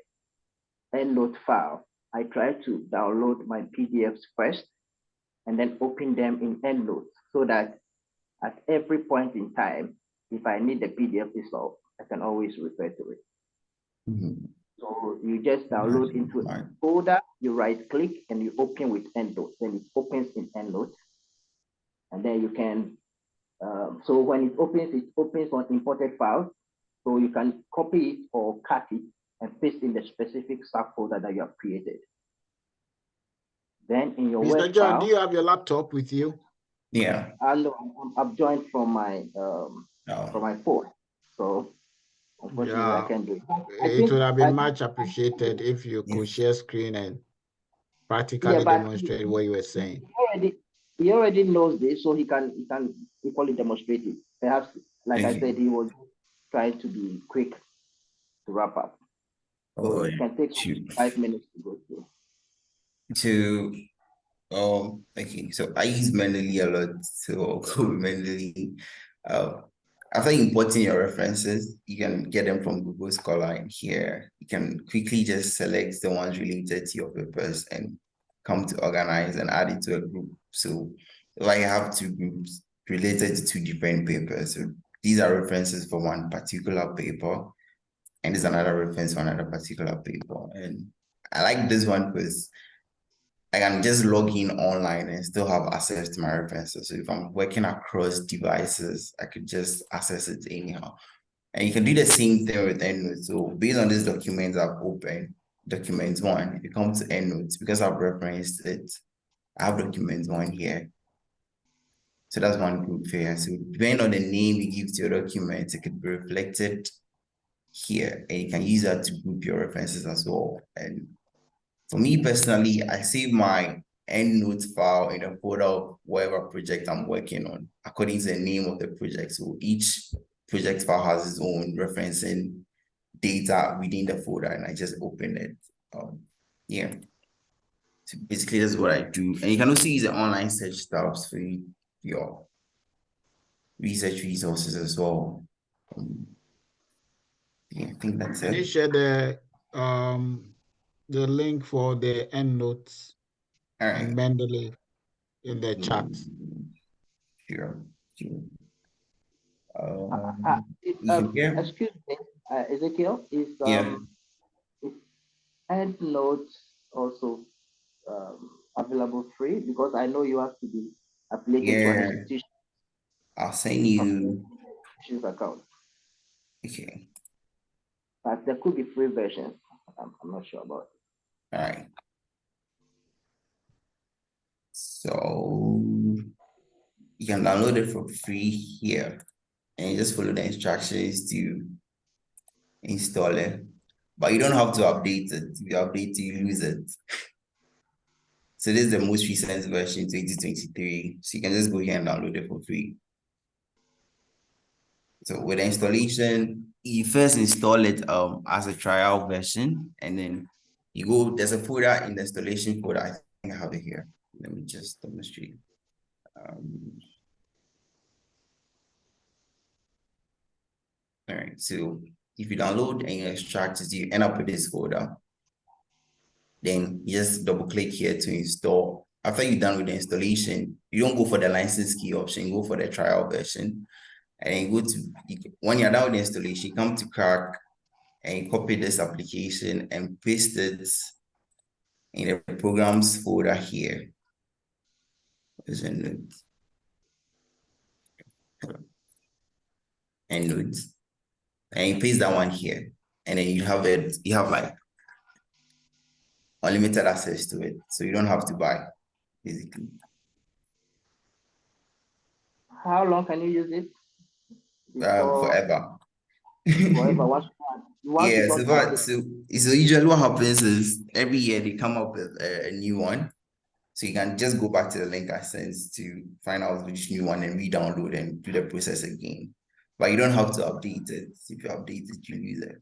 EndNote file, I try to download my PDFs first and then open them in EndNote so that at every point in time, if I need the PDF itself, I can always refer to it. Mm-hmm. So you just download into a folder, you right click and you open with EndNote. Then it opens in EndNote. And then you can, so when it opens on imported files. So you can copy it or cut it and paste in the specific subfolder that you have created. Then in your Mr. Word John, file, do you have your laptop with you? Yeah. and I've joined from my phone. So unfortunately, I can't do it. It would have been much appreciated if you could share screen and practically demonstrate what you were saying. He already knows this, so he can equally demonstrate it. Perhaps, like I said, he was trying to be quick to wrap up. So it can take 5 minutes to go through. Okay, so I use Mendeley a lot, so I'll go with Mendeley. After importing your references, you can get them from Google Scholar in here. You can quickly just select the ones related to your papers and come to organize and add it to a group. So if I have 2 groups related to 2 different papers, so these are references for one particular paper, and there's another reference for another particular paper. And I like this one because I can just log in online and still have access to my references. So if I'm working across devices, I could just access it anyhow. And you can do the same thing with EndNote. So based on this document I've opened, document 1, if you come to EndNote, because I've referenced it, I have document 1 here. So that's one group here. So depending on the name you give to your document, it could be reflected here. And you can use that to group your references as well. And for me personally, I save my EndNote file in a folder of whatever project I'm working on, according to the name of the project. So each project file has its own referencing data within the folder, and I just open it. Yeah. So basically, that's what I do. And you can also use the online search tabs for your research resources as well. Yeah, I think that's it. Can you share the link for the EndNotes and Mendeley in the chat? Excuse me, Ezekiel, is EndNote also available free? Because I know you have to be affiliated to an institution. I'll send you account. Okay. But there could be free versions. I'm not sure about it. All right. So you can download it for free here, and you just follow the instructions to install it. But you don't have to update it. If you update, you lose it. So this is the most recent version, 2023. So you can just go here and download it for free. So with the installation, you first install it as a trial version, and then you go, there's a folder in the installation folder. I think I have it here. Let me just demonstrate. All right, so if you download and you extract it, you end up with this folder. Then you just double click here to install. After you're done with the installation, you don't go for the license key option, you go for the trial version. And then you go to, when you're done with the installation, you come to Crack and you copy this application and paste it in the programs folder here. And notes. And you paste that one here. And then you have it, you have like unlimited access to it. So you don't have to buy, basically. How long can you use it? Before, Forever. forever. Yeah, so usually what happens is every year they come up with a new one. So you can just go back to the link I sent to find out which new one and re-download and do the process again. But you don't have to update it. If you update it, you lose it.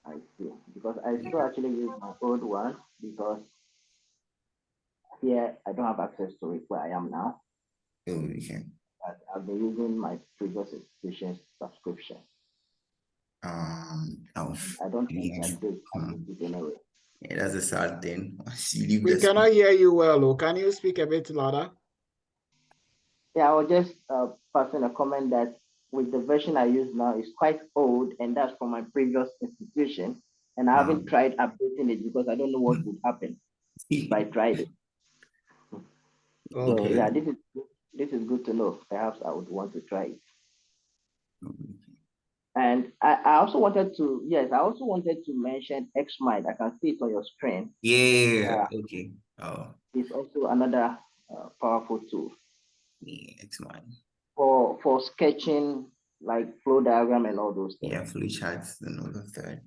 I see. Because I still actually use my old one because here I don't have access to it where I am now. Oh, okay. But I've been using my previous institution's subscription. I don't think that they update it anyway. Yeah, that's a sad thing. We cannot hear you well. Oh. Can you speak a bit louder? Yeah, I was just passing a comment that with the version I use now is quite old, and that's from my previous institution. And I haven't tried updating it because I don't know what would happen if I tried it. Okay. So yeah, this is good to know. Perhaps I would want to try it. And I also wanted to mention XMind. I can see it on your screen. Yeah. Okay. It's also another powerful tool. Yeah, XMind. For sketching, like flow diagram and all those things. Yeah, flow charts and all of that.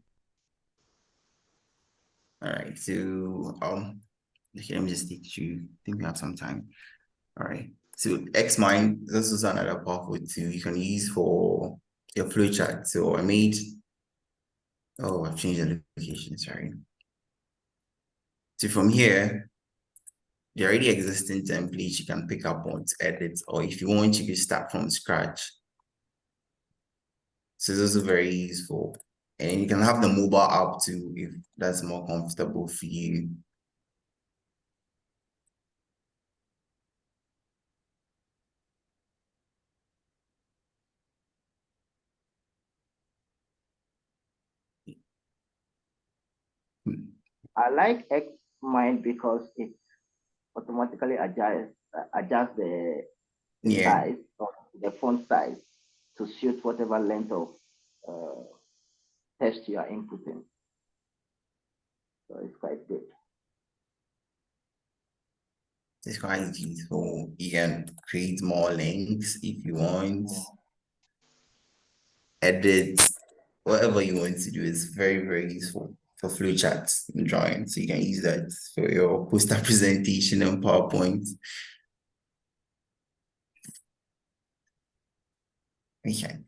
All right, so okay, let me just take you. I think we have some time. All right. So XMind, this is another powerful tool you can use for your flowchart. So I've changed the location, sorry. So from here, the already existing templates you can pick up on to edit, or if you want, you can start from scratch. So this is very useful. And you can have the mobile app too, if that's more comfortable for you. I like XMind because it automatically adjusts the size of the font size to suit whatever length of text you are inputting. So it's quite good. It's quite useful. You can create more links if you want. Edit, whatever you want to do is very, very useful for flowcharts and drawing. So you can use that for your poster presentation and PowerPoint. Okay.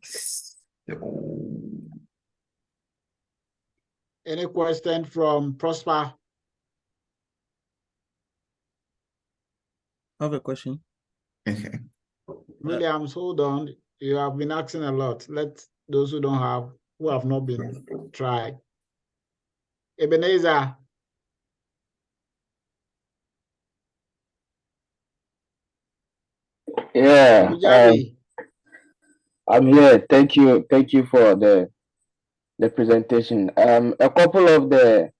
Any question from Prosper? I have a question. Okay. Williams, hold on. You have been asking a lot. Let those who have not been try. Ebenezer. Yeah, I'm here. Thank you for the presentation. A couple of the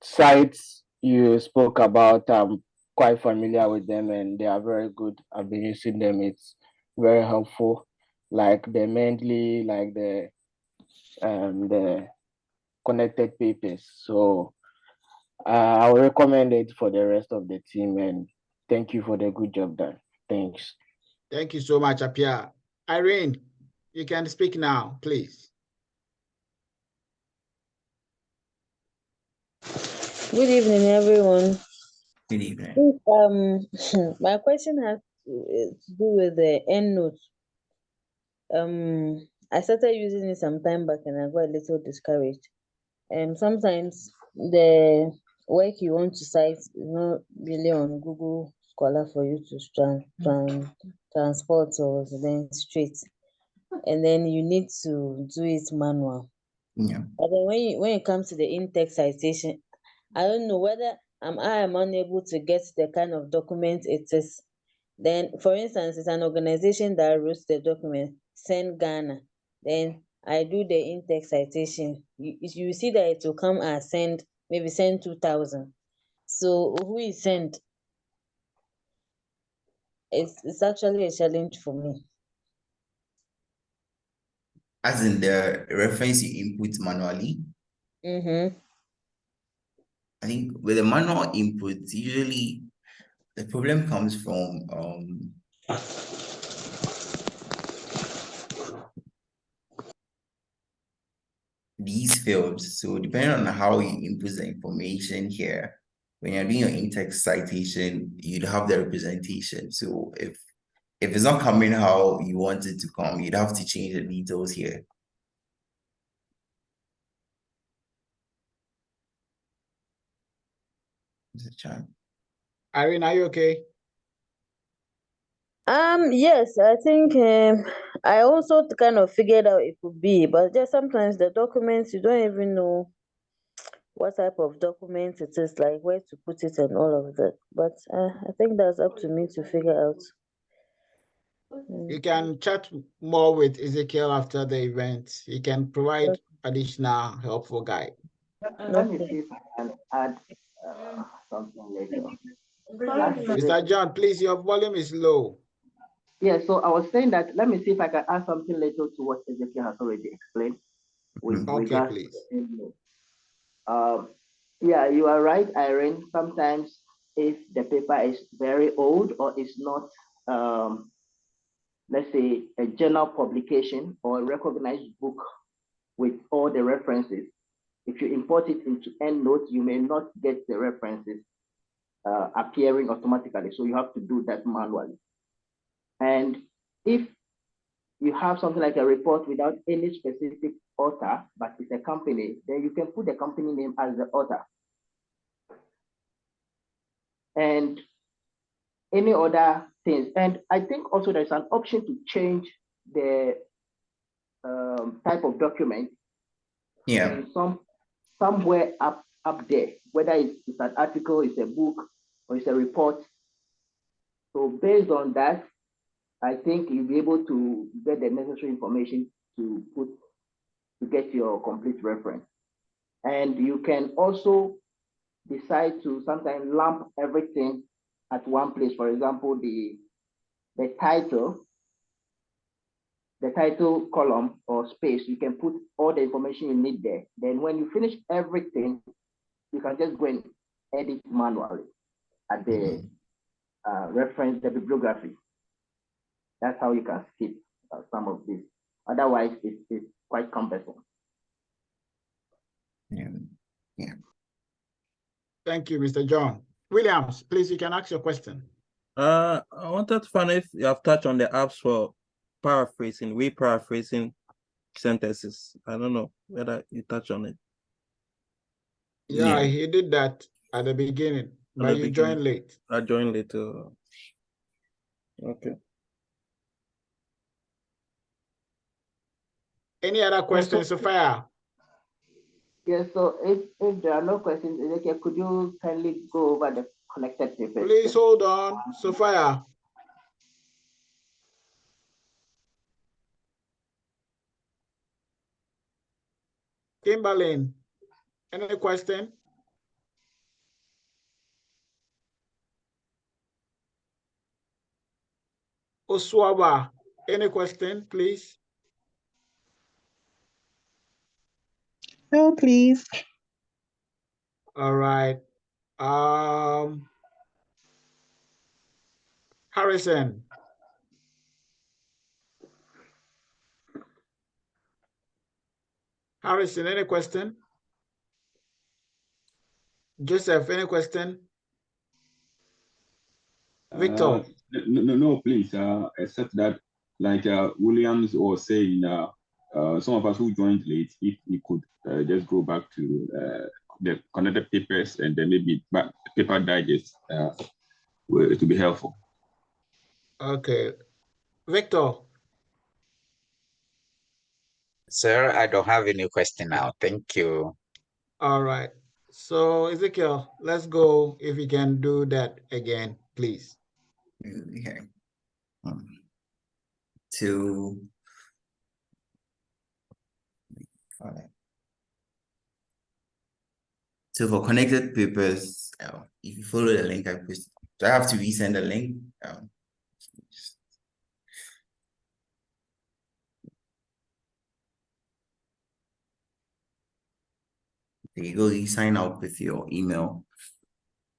sites you spoke about, I'm quite familiar with them and they are very good. I've been using them. It's very helpful. Like the Mendeley, like the connected papers. So I will recommend it for the rest of the team, and thank you for the good job done. Thanks. Thank you so much, Apia. Irene, you can speak now, please. Good evening, everyone. Good evening. My question has to do with the EndNote. I started using it some time back and I got a little discouraged. Sometimes the work you want to cite is not really on Google Scholar for you to transport or then straight, and then you need to do it manual. Yeah. But then when it comes to the in-text citation, I don't know whether I am unable to get the kind of document it is. Then, for instance, it's an organization that wrote the document, send Ghana. Then I do the in-text citation. You see that it will come as send 2,000. So who is sent? It's actually a challenge for me. As in the reference you input manually. Mm-hmm. I think with the manual input, usually the problem comes from these fields. So depending on how you input the information here, when you're doing your in-text citation, you'd have the representation. So if it's not coming how you want it to come, you'd have to change the details here. Irene, are you okay? Yes, I think I also kind of figured out it could be, but just sometimes the documents you don't even know what type of document it is, like where to put it and all of that. But I think that's up to me to figure out. You can chat more with Ezekiel after the event. He can provide additional helpful guide. Let me see if I can add something later. Mr. John, please, your volume is low. Yeah, so I was saying that let me see if I can add something later to what Ezekiel has already explained with regards to the EndNote. Yeah, you are right, Irene. Sometimes if the paper is very old or is not, let's say, a journal publication or a recognized book with all the references, if you import it into EndNote, you may not get the references appearing automatically. So you have to do that manually. And if you have something like a report without any specific author, but it's a company, then you can put the company name as the author. And any other things. And I think also there's an option to change the type of document. Yeah. Somewhere up there, whether it's an article, it's a book, or it's a report. So based on that, I think you'll be able to get the necessary information to get your complete reference. And you can also decide to sometimes lump everything at one place. For example, the title column or space, you can put all the information you need there. Then when you finish everything, you can just go and edit manually at the reference, the bibliography. That's how you can skip some of this. Otherwise, it's quite cumbersome. Yeah. Thank you, Mr. John. Williams, please, you can ask your question. I wanted to find if you have touched on the apps for reparaphrasing sentences. I don't know whether you touched on it. Yeah, he did that at the beginning, but you joined late. I joined late. Okay. Any other questions, Sophia? Yes, so if there are no questions, Ezekiel, could you kindly go over the connected papers? Please hold on, Sophia. Kimberly, any question? Oswaba, any question, please? No, please. All right. Harrison. Harrison, any question? Joseph, any question? Victor. No, please. Except that, like Williams was saying, some of us who joined late, if we could just go back to the connected papers and then maybe paper digest, it would be helpful. Okay. Victor. Sir, I don't have any question now. Thank you. All right. So Ezekiel, let's go if you can do that again, please. Okay. To So for connected papers, if you follow the link I posted, do I have to resend the link? There you go, you sign out with your email.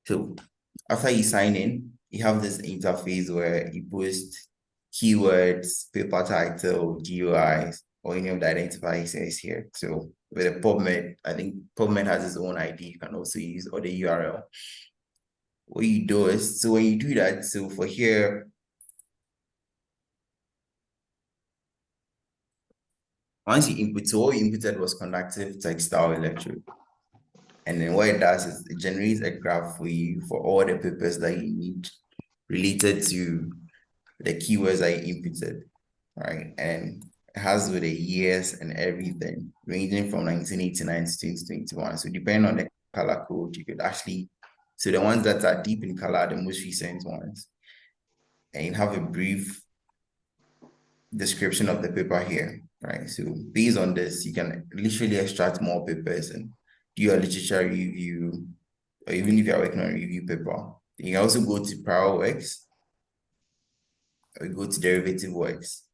So after you sign in, you have this interface where you post keywords, paper title, GUIs, or any of the identifiers is here. So with a PubMed, I think PubMed has its own ID. You can also use or the URL. What you do is, so when you do that, so for here, once you input, so what you inputted was conductive, textile, electric. And then what it does is it generates a graph for you for all the papers that you need related to the keywords that you inputted, right? And it has with the years and everything, ranging from 1989 to 2021. So depending on the color code, you could actually, so the ones that are deep in color are the most recent ones. And you have a brief description of the paper here, right? So based on this, you can literally extract more papers and do a literature review, or even if you're working on a review paper. You can also go to prior works, or go to derivative works.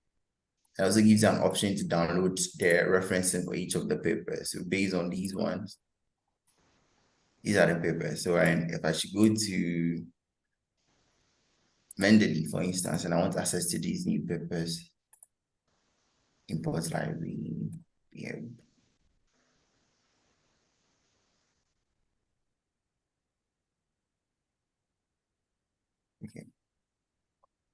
It also gives you an option to download the referencing for each of the papers. So based on these ones, these are the papers. So if I should go to Mendeley, for instance, and I want access to these new papers, import library, yeah. Okay.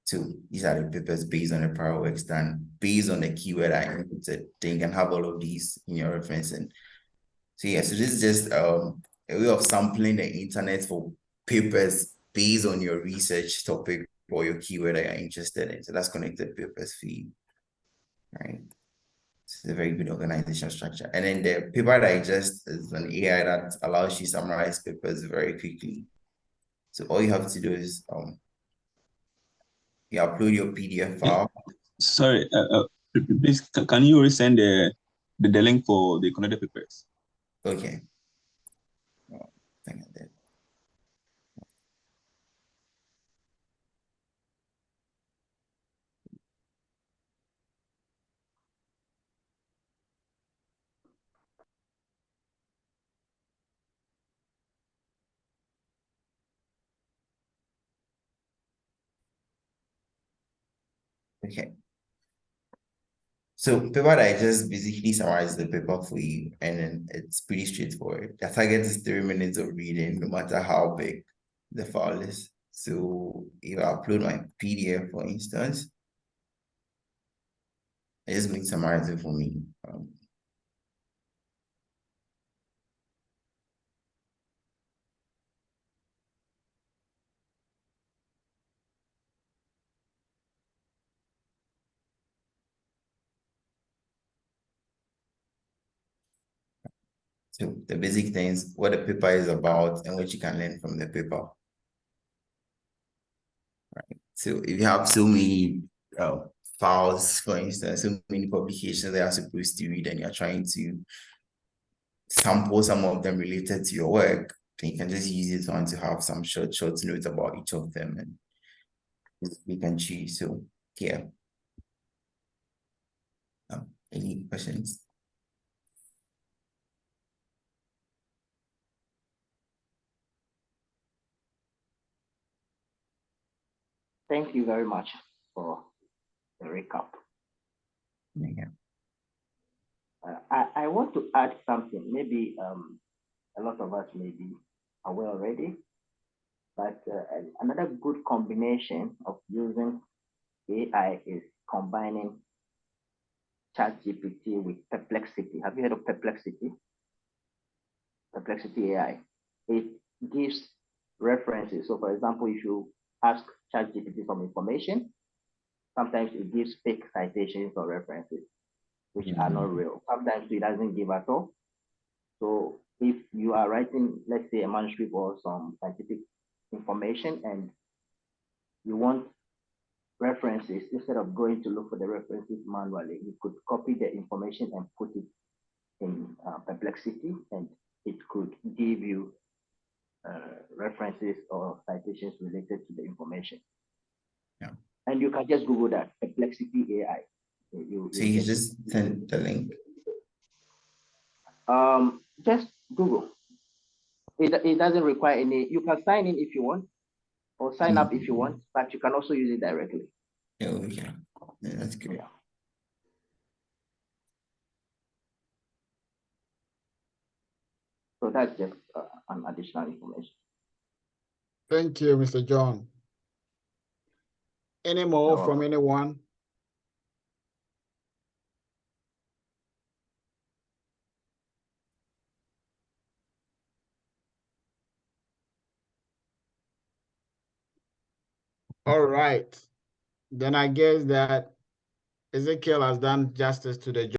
So these are the papers based on the prior works done, based on the keyword I inputted. Then you can have all of these in your referencing. So yeah, so this is just a way of sampling the internet for papers based on your research topic or your keyword that you're interested in. So that's connected papers feed, right? It's a very good organizational structure. And then the paper digest is an AI that allows you to summarize papers very quickly. So all you have to do is you upload your PDF file. Sorry, please, can you resend the link for the connected papers? Okay. Oh, I think I did. Okay. So paper digest basically summarizes the paper for you, and then it's pretty straightforward. The target is 3 minutes of reading, no matter how big the file is. So if I upload my PDF, for instance, I just make summarize it for me. So the basic things, what the paper is about and what you can learn from the paper. Right. So if you have so many files, for instance, so many publications that are supposed to read and you're trying to sample some of them related to your work, then you can just use this one to have some short notes about each of them and we can choose. So yeah. Any questions? Thank you very much for the recap. Yeah. I want to add something. Maybe a lot of us may be aware already. But another good combination of using AI is combining ChatGPT with Perplexity. Have you heard of Perplexity? Perplexity AI. It gives references. So, for example, if you ask ChatGPT some information, sometimes it gives fake citations or references, which are not real. Sometimes it doesn't give at all. So, if you are writing, let's say, a manuscript or some scientific information and you want references, instead of going to look for the references manually, you could copy the information and put it in Perplexity, and it could give you references or citations related to the information. Yeah. And you can just Google that, Perplexity AI. So you just send the link. Just Google. It doesn't require any, you can sign in if you want, or sign up if you want, but you can also use it directly. Oh, yeah. Yeah, that's good. Yeah. So that's just an additional information. Thank you, Mr. John. Any more from anyone? All right. Then I guess that Ezekiel has done justice to the